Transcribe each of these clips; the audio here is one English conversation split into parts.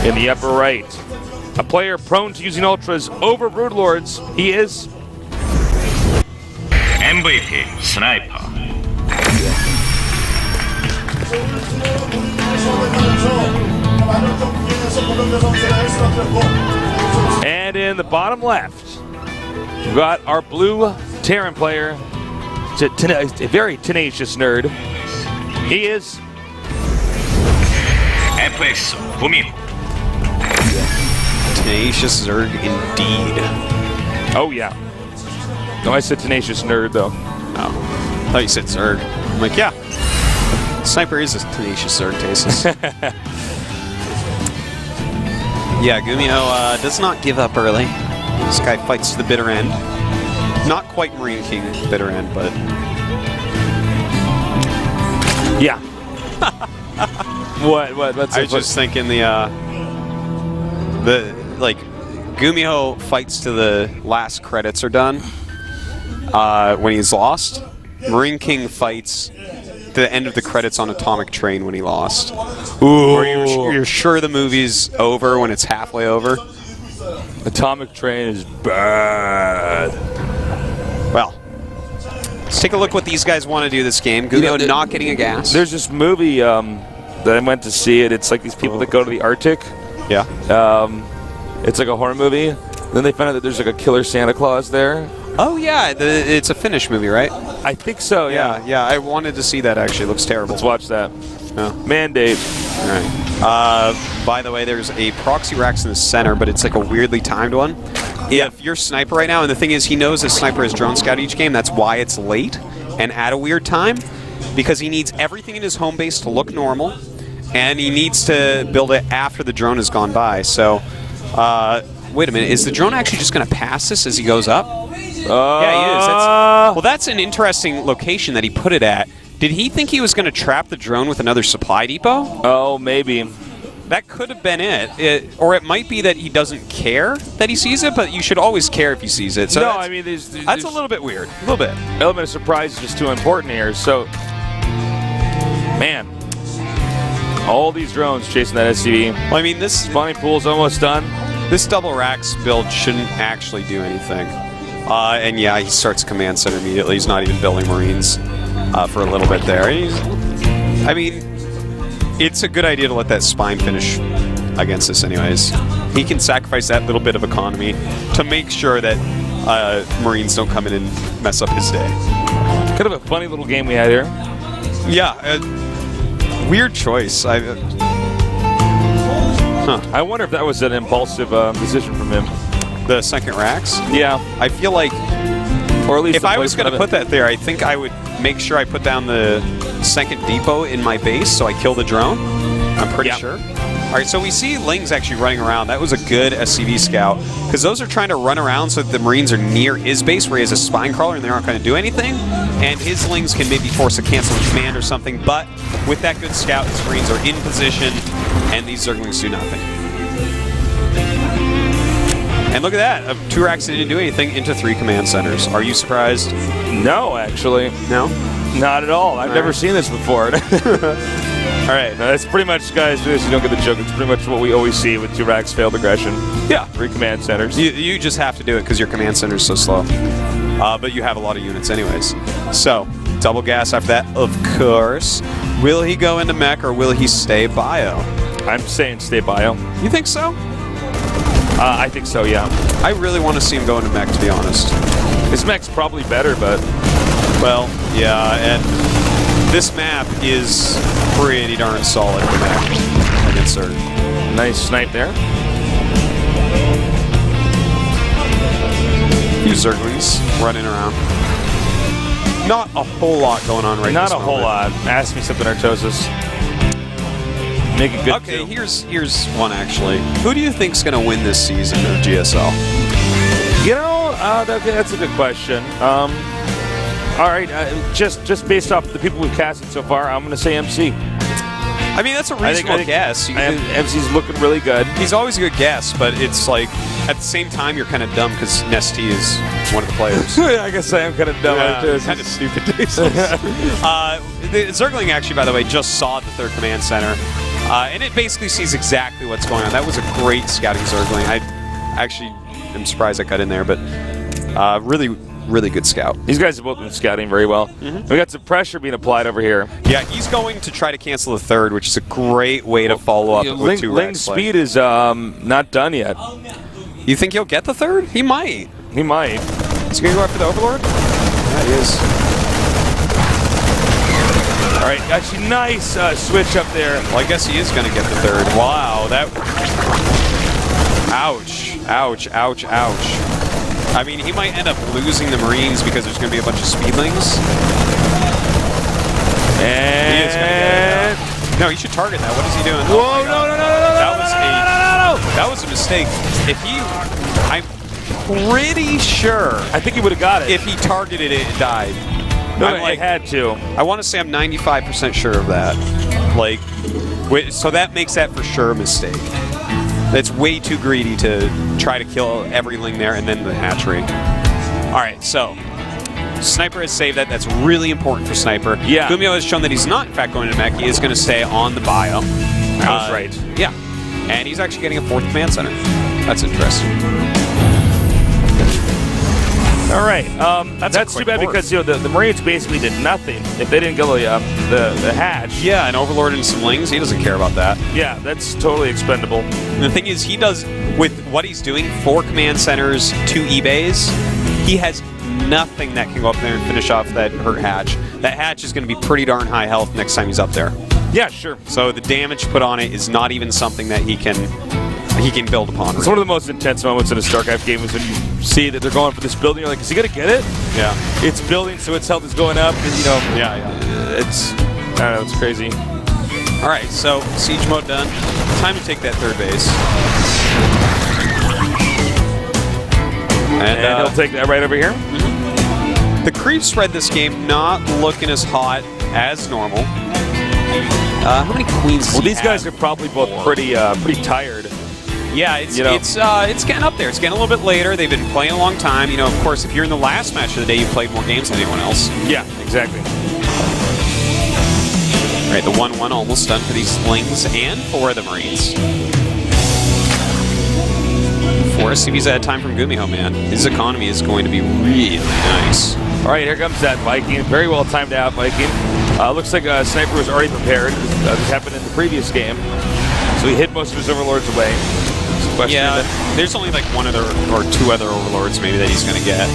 In the upper right, a player prone to using ultras over broodlords. He is MVP Sniper. And in the bottom left, we've got our blue Terran player, a very tenacious nerd. He is FX GuMiho. Tenacious Zerg indeed. Oh yeah. No, I said tenacious nerd though. Oh, I thought you said Zerg. I'm like, yeah. Sniper is a tenacious Zerg, Tasis. Yeah, GuMiho does not give up early. This guy fights to the bitter end. Not quite Marine King bitter end, but... Yeah. What? I was just thinking like, GuMiho fights to the last credits are done when he's lost. Marine King fights to the end of the credits on Atomic Train when he lost. Ooh. Or you're sure the movie's over when it's halfway over. Atomic Train is bad. Well, let's take a look what these guys want to do this game. GuMiho not getting a gas. There's this movie that I went to see it. It's like these people that go to the Arctic. Yeah. It's like a horror movie. Then they find out that there's like a killer Santa Claus there. Oh yeah, it's a Finnish movie, right? I think so. Yeah. Yeah. I wanted to see that actually. It looks terrible. Let's watch that. No. Mandate. All right. By the way, there's a proxy racks in the center, but it's like a weirdly timed one. If you're Sniper right now, and the thing is, he knows that Sniper has Drone Scout each game, that's why it's late and at a weird time, because he needs everything in his home base to look normal, and he needs to build it after the drone has gone by. So, wait a minute, is the drone actually just going to pass this as he goes up? Yeah, he is. Well, that's an interesting location that he put it at. Did he think he was going to trap the drone with another supply depot? Oh, maybe. That could have been it. Or it might be that he doesn't care that he sees it, but you should always care if he sees it. So no, I mean, there's that's a little bit weird. A little bit. Element of surprise is just too important here. So, man, all these drones chasing that SCV. Well, I mean, this spawning pool's almost done. This double racks build shouldn't actually do anything. And yeah, he starts command center immediately. He's not even building Marines for a little bit there. I mean, it's a good idea to let that spine finish against this anyways. He can sacrifice that little bit of economy to make sure that Marines don't come in and mess up his day. Kind of a funny little game we had here. Yeah, weird choice. I wonder if that was an impulsive decision from him. The second racks? Yeah. I feel like, or at least if I was going to put that there, I think I would make sure I put down the second depot in my base so I kill the drone. I'm pretty sure. All right, so we see Ling's actually running around. That was a good SCV scout, because those are trying to run around so that the Marines are near his base where he has a spine crawler and they're not going to do anything, and his Lings can maybe force a cancel command or something, but with that good scout, his Marines are in position, and these Zerglings do nothing. And look at that, 2 racks didn't do anything into 3 command centers. Are you surprised? No, actually. No? Not at all. I've never seen this before. All right. No, that's pretty much, guys, for this, you don't get the joke. It's pretty much what we always see with 2 racks failed aggression. Yeah. 3 command centers. You just have to do it because your command center is so slow. But you have a lot of units anyways. So, double gas after that, of course. Will he go into mech or will he stay bio? I'm saying stay bio. You think so? I think so, yeah. I really want to see him go into mech, to be honest. His mech's probably better, but... Well, yeah, and this map is pretty darn solid for mech against Zerg. Nice snipe there. Few Zerglings running around. Not a whole lot going on right now. Not a whole lot. Ask me something, Artosis. Make it good. Okay, here's one actually. Who do you think's going to win this season of GSL? You know, that's a good question. All right, just based off the people we've casted so far, I'm going to say MC. I mean, that's a reasonable guess. MC's looking really good. He's always a good guess, but it's like, at the same time, you're kind of dumb because Nesty is one of the players. I guess I am kind of dumb. Yeah, kind of stupid. The Zergling actually, by the way, just saw the 3rd command center. And it basically sees exactly what's going on. That was a great scouting circling. I actually am surprised I got in there, but really, really good scout. These guys have both been scouting very well. We got some pressure being applied over here. Yeah, he's going to try to cancel the third, which is a great way to follow up with two Ling's speed is not done yet. You think he'll get the third? He might. He might. Is he going to go after the Overlord? Yeah, he is. All right, actually, nice switch up there. Well, I guess he is going to get the third. Wow, that... Ouch. Ouch, ouch, ouch. I mean, he might end up losing the Marines because there's going to be a bunch of speedlings. And... He is going to get it. No, he should target that. What is he doing? Whoa, Oh no. That was a mistake. If he... I'm pretty sure... I think he would have got it. If he targeted it, it died. No, I had to. I want to say I'm 95% sure of that. Like, so that makes that for sure a mistake. That's way too greedy to try to kill every Ling there and then the hatchery. All right, so Sniper has saved that. That's really important for Sniper. Yeah. GuMiho has shown that he's not, in fact, going to mech. He is going to stay on the bio. That was right. Yeah. And he's actually getting a 4th command center. That's interesting. All right, that's too bad because the Marines basically did nothing if they didn't go the hatch. Yeah, an Overlord and some Lings, he doesn't care about that. Yeah, that's totally expendable. And the thing is, he does, with what he's doing, 4 command centers, 2 eBays, he has nothing that can go up there and finish off that hurt hatch. That hatch is going to be pretty darn high health next time he's up there. Yeah, sure. So the damage put on it is not even something that he can build upon. It's one of the most intense moments in a StarCraft game is when you see that they're going for this building. You're like, is he gonna get it? Yeah. It's building, so its health is going up, and it's I don't know, it's crazy. All right, so siege mode done. Time to take that 3rd base. And he'll take that right over here. The creep spread this game not looking as hot as normal. How many queens? Well, these guys are probably both pretty tired. Yeah, it's getting up there. It's getting a little bit later. They've been playing a long time. You know, of course, if you're in the last match of the day, you've played more games than anyone else. Yeah, exactly. All right, the 1-1 almost done for these Lings and for the Marines. Forrest, if he's had time from GuMiho, man, his economy is going to be really nice. All right, here comes that Viking. Very well timed out Viking. Looks like Sniper was already prepared. This happened in the previous game. So he hit most of his Overlords away. Yeah, there's only like 1 other or 2 other Overlords maybe that he's going to get.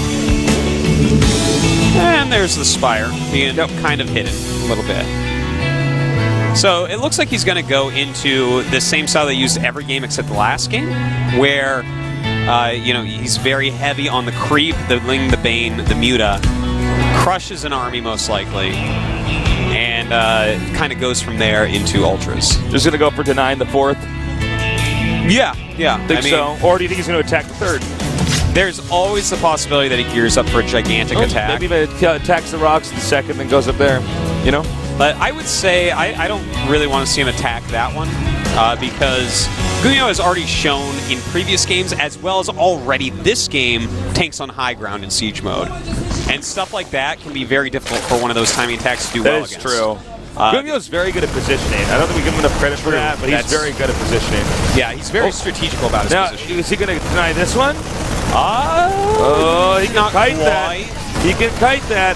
And there's the Spire being kind of hidden a little bit. So it looks like he's going to go into the same style they used every game except the last game, where he's very heavy on the creep, the Ling, the Bane, the Muta, crushes an army most likely, and kind of goes from there into Ultras. Just going to go for denying the 4th? Yeah. Think so. Or do you think he's going to attack the 3rd? There's always the possibility that he gears up for a gigantic attack. Maybe if he attacks the rocks the 2nd and goes up there, you know? But I would say I don't really want to see him attack that one because GuMiho has already shown in previous games, as well as already this game, tanks on high ground in siege mode. And stuff like that can be very difficult for one of those timing attacks to do well against. That is true. GuMiho's very good at positioning. I don't think we give him enough credit for that, but he's very good at positioning. Yeah, he's very strategical about his position. Is he going to deny this one? He can kite that. He can kite that.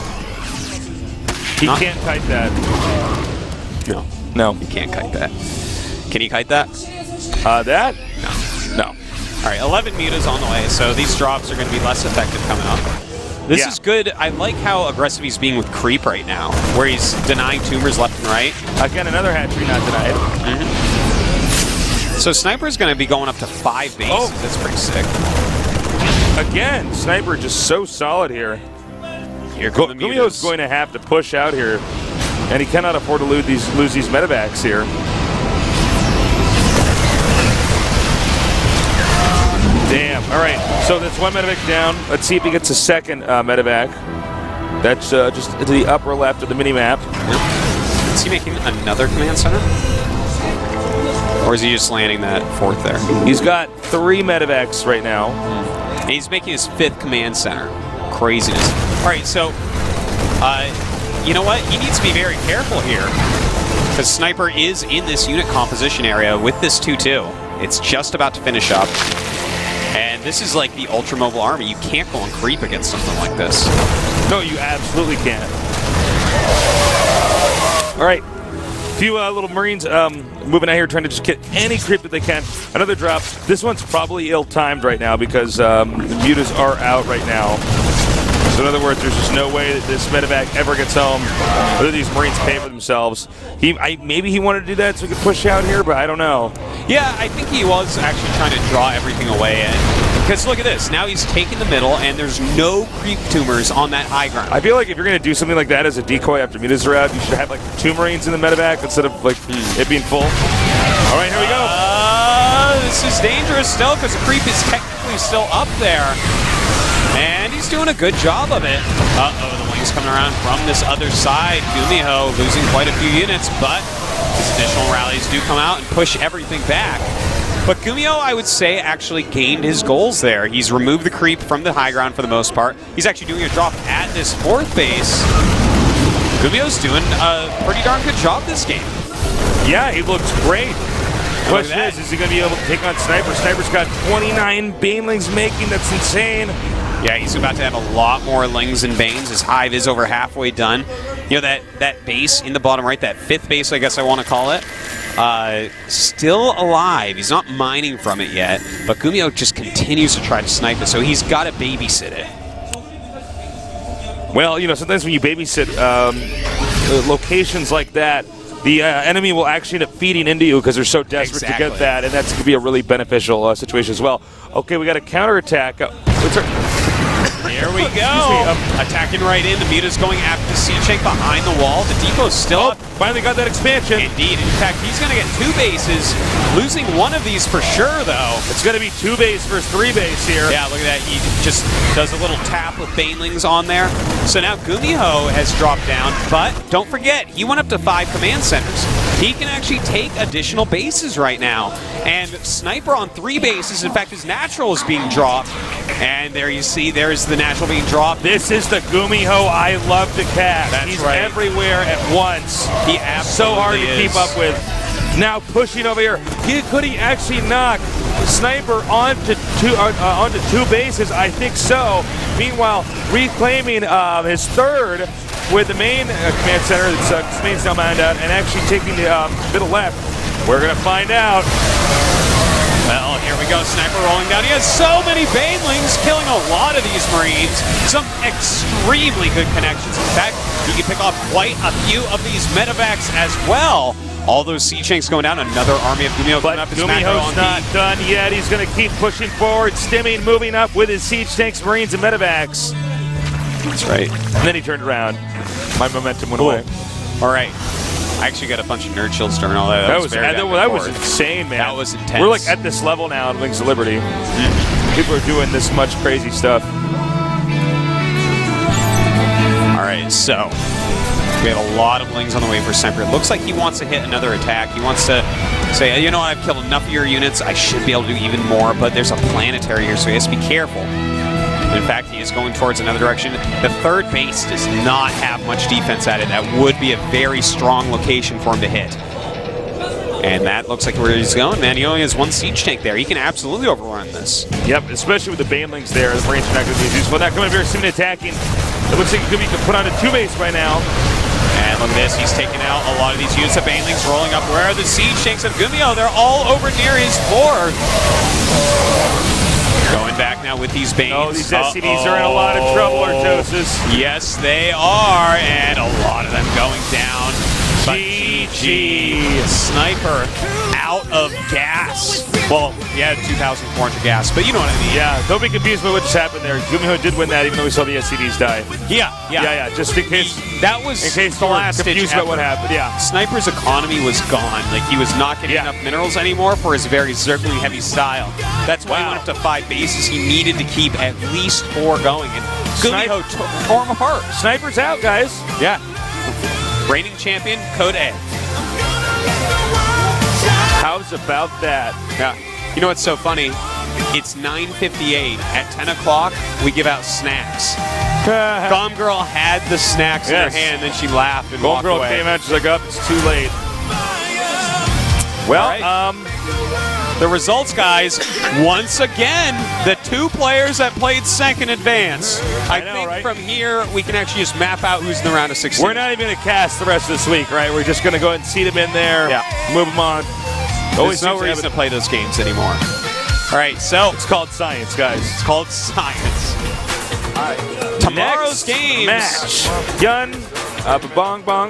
He can't kite that. No. He can't kite that. Can he kite that? That? No. All right, 11 mutas on the way, so these drops are going to be less effective coming up. This is good. I like how aggressive he's being with creep right now, where he's denying tumors left and right. Again, another hatchery not denied. So Sniper's going to be going up to 5 bases. Oh. That's pretty sick. Again, Sniper just so solid here. Here come the GuMiho's going to have to push out here, and he cannot afford to lose these medevacs here. Damn. All right, so that's 1 medevac down. Let's see if he gets a 2nd medevac. That's just to the upper left of the mini-map. Is he making another command center? Or is he just landing that 4th there? He's got 3 medevacs right now. And he's making his 5th command center. Craziness. All right, so, you know what? He needs to be very careful here. Because Sniper is in this unit composition area with this 2-2. It's just about to finish up. And this is like the ultra-mobile army. You can't go on creep against something like this. No, you absolutely can't. All right. A few little Marines moving out here trying to just get any creep that they can. Another drop. This one's probably ill-timed right now because the mutas are out right now. So in other words, there's just no way that this medevac ever gets home, whether these Marines pay for themselves. Maybe he wanted to do that so he could push out here, but I don't know. Yeah, I think he was actually trying to draw everything away. Because look at this. Now he's taking the middle, and there's no creep tumors on that high ground. I feel like if you're going to do something like that as a decoy after mutas are out, you should have like 2 Marines in the medevac instead of like it being full. All right, here we go. This is dangerous still because the creep is technically still up there. And he's doing a good job of it. Uh-oh, the wings coming around from this other side. GuMiho losing quite a few units, but his additional rallies do come out and push everything back. But GuMiho, I would say, actually gained his goals there. He's removed the creep from the high ground for the most part. He's actually doing a drop at this 4th base. GuMiho's doing a pretty darn good job this game. Yeah, he looks great. The question is he going to be able to take on Sniper? Sniper's got 29 Banelings making. That's insane. Yeah, he's about to have a lot more Lings and Banes. His hive is over halfway done. You know, that base in the bottom right, that 5th base, I guess I want to call it, still alive. He's not mining from it yet, but GuMiho just continues to try to snipe it, so he's got to babysit it. Well, you know, sometimes when you babysit locations like that, the enemy will actually end up feeding into you because they're so desperate to get that, and that's going to be a really beneficial situation as well. Okay, we got a counterattack. Here we go. Attacking right in. The muta's going after the siege tank behind the wall. The depot's still up. Finally got that expansion. Indeed. In fact, he's going to get 2 bases. Losing one of these for sure, though. It's going to be 2 base versus 3 base here. Yeah, look at that. He just does a little tap with Banelings on there. So now GuMiho has dropped down, but don't forget, he went up to 5 command centers. He can actually take additional bases right now. And Sniper on 3 bases. In fact, his natural is being dropped. And there you see, there's the natural being dropped. This is the GuMiho I love to cast. That's He's right. Everywhere at once. He absolutely so hard is. to keep up with. Now pushing over here. Could he actually knock Sniper onto 2 bases? I think so. Meanwhile, reclaiming his 3rd with the main command center that's main cell manned out and actually taking the middle left. We're going to find out. Well, here we go. Sniper rolling down. He has so many Banelings, killing a lot of these Marines. Some extremely good connections. In fact, he can pick off quite a few of these medevacs as well. All those siege tanks going down. Another army of GuMiho coming up. GuMiho's not done yet. He's going to keep pushing forward, stimming, moving up with his siege tanks, Marines, and medevacs. That's right. And then he turned around. My momentum went away. All right. I actually got a bunch of nerd shields during all that. That was insane, man. That was intense. We're like at this level now in Wings of Liberty. People are doing this much crazy stuff. All right, so we have a lot of Lings on the way for Sniper. It looks like he wants to hit another attack. He wants to say, you know what, I've killed enough of your units. I should be able to do even more, but there's a planetary here, so he has to be careful. In fact, he is going towards another direction. The 3rd base does not have much defense at it. That would be a very strong location for him to hit. And that looks like where he's going, man. He only has 1 siege tank there. He can absolutely overrun this. Yep, especially with the Banelings there. The Marines are not going to be useful. Not coming very soon attacking. It looks like he could put on a 2 base right now. And look at this. He's taking out a lot of these units of Banelings rolling up. Where are the siege tanks of GuMiho? They're all over near his floor. Going back now with these Banes. Oh, these SCVs are in a lot of trouble, Artosis. Yes, they are, and a lot of them going down. GG. Sniper out of gas. Well, he had 2,400 gas, but you know what I mean. Yeah, don't be confused by what just happened there. GuMiho did win that, even though we saw the SCVs die. Yeah. Just in case. That was in case the last confused about what happened. Yeah. Sniper's economy was gone. Like, he was not getting enough minerals anymore for his very Zergling heavy style. That's why he went up to 5 bases. He needed to keep at least 4 going, and GuMiho tore him apart. Sniper's out, guys. Yeah. Reigning champion, code A. How's about that? Yeah. You know what's so funny? It's 9:58. At 10 o'clock, we give out snacks. Gom Girl had the snacks in her hand, and she laughed and walked away. Gom Girl came out, she's like, it's too late. Well, the results, guys, once again, the 2 players that played second advance. I know, think right? from here, we can actually just map out who's in the round of 16. we're not even going to cast the rest of this week, right? We're just going to go ahead and seat them in there, move them on. There's no reason to play those games anymore. All right, so It's called science, guys. it's called science. Tomorrow's Next games. match. Yun, Bong Bong,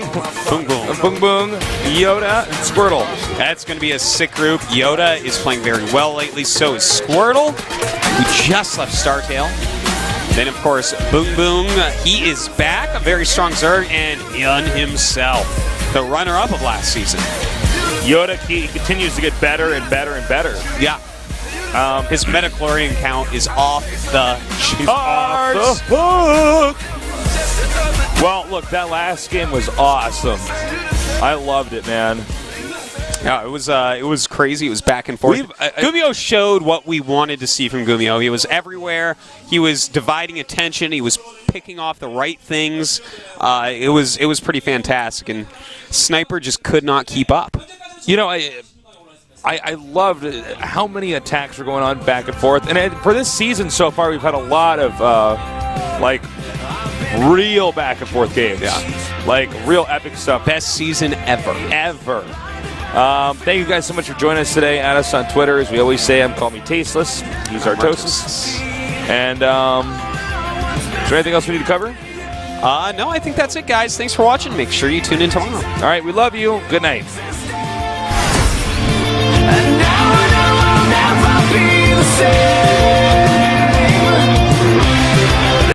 Boom, boom. Boom Boom, Yoda, and Squirtle. That's going to be a sick group. Yoda is playing very well lately. So is Squirtle, who just left StarTale. Then, of course, Boom Boom. He is back. A very strong Zerg. And Yun himself, the runner-up of last season. Yoda, he continues to get better and better and better. Yeah. His metachlorian count is off the charts. Hook. Well, look, that last game was awesome. I loved it, man. Yeah, it was crazy. It was back and forth. GuMiho showed what we wanted to see from GuMiho. He was everywhere. He was dividing attention. He was picking off the right things. It was pretty fantastic, and Sniper just could not keep up. You know, I loved how many attacks were going on back and forth. And for this season so far, we've had a lot of, real back and forth games. Yeah. Like, real epic stuff. Best season ever. Thank you guys so much for joining us today. Add us on Twitter. As we always say, Call Me Tasteless. Use Artosis. And, is there anything else we need to cover? No, I think that's it, guys. Thanks for watching. Make sure you tune in tomorrow. All right, we love you. Good night. And now I know I'll never be the same.